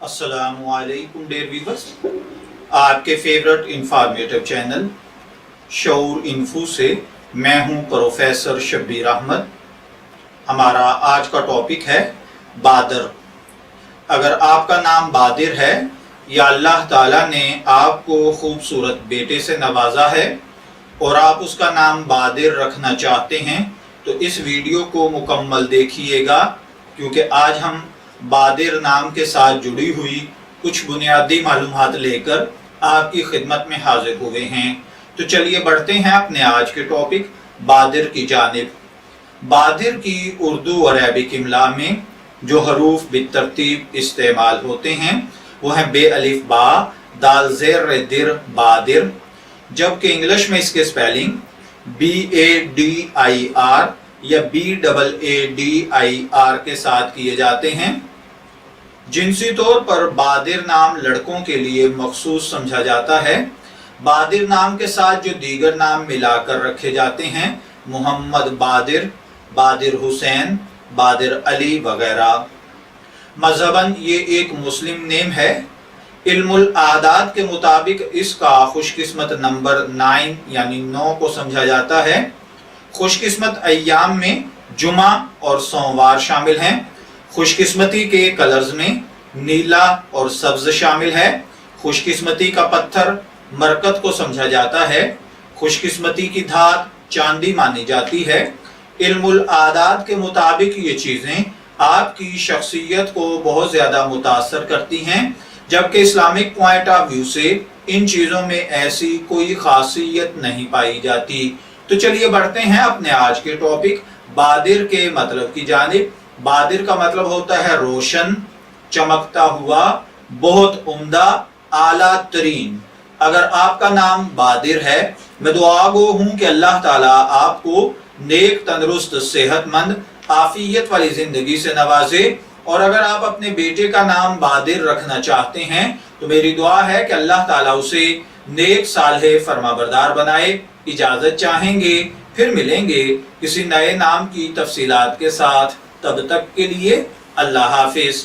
अस्सलामुअलैकुम dear viewers, आपके favourite informative channel शऊर info से मैं हूं प्रोफेसर शब्बीर अहमद। हमारा आज का टॉपिक है बादर। अगर आपका नाम बादर है या अल्लाह ताला ने आपको खूबसूरत बेटे से नवाजा है और आप उसका नाम बादर रखना चाहते हैं तो इस वीडियो को मुकम्मल देखिएगा, क्योंकि आज हम बादर नाम के साथ जुड़ी हुई कुछ बुनियादी मालूमात लेकर आपकी खिदमत में हाजिर हुए हैं। तो चलिए बढ़ते हैं अपने आज के टॉपिक बादर की जानिब। बादर की उर्दू और अरबिक इमला में जो हरूफ बितरतीब इस्तेमाल होते हैं वो हैं बे अलिफ बा दाल ज़ेर दिर बादर, जबकि इंग्लिश में इसके स्पेलिंग BADIR या BAADIR के साथ किए जाते हैं। जिनसी तौर पर बादर नाम लड़कों के लिए मखसूस समझा जाता है। बादर नाम के साथ जो दीगर नाम मिलाकर रखे जाते हैं, मोहम्मद बादर, बादर हुसैन, बादर अली वगैरह। मज़हबन ये एक मुस्लिम नेम है। इल्मुल आदात के मुताबिक इसका खुशकिस्मत नंबर 9 यानी 9 को समझा जाता है। खुशकिस्मत अय्याम में जुमा और सोमवार शामिल हैं। खुशकिस्मती के कलर्स में नीला और सब्ज शामिल है। खुशकिस्मती का पत्थर मरकत को समझा जाता है। खुशकिस्मती की धात चांदी मानी जाती है। इल्मुल आदात के मुताबिक ये चीज़ें आपकी शख्सियत को बहुत ज़्यादा मुतासर करती हैं, जबकि इस्लामिक पॉइंट ऑफ व्यू से इन चीज़ों में ऐसी कोई खासियत नहीं पाई जाती। तो चलिए बढ़ते हैं अपने आज के टॉपिक बादर के मतलब की जानिब। बादर का मतलब होता है रोशन, चमकता हुआ, बहुत उम्दा, आला तरीन। अगर आपका नाम बादर है, मैं दुआ गो हूं कि अल्लाह ताला आपको नेक, तंदुरुस्त, सेहतमंद, आफियत वाली जिंदगी से नवाजे। और अगर आप अपने बेटे का नाम बादर रखना चाहते हैं तो मेरी दुआ है कि अल्लाह ताला उसे नेक, सालेह, फरमाबरदार बनाए। इजाजत चाहेंगे, फिर मिलेंगे किसी नए नाम की तफसीलात के साथ। तब तक के लिए अल्लाह हाफिज।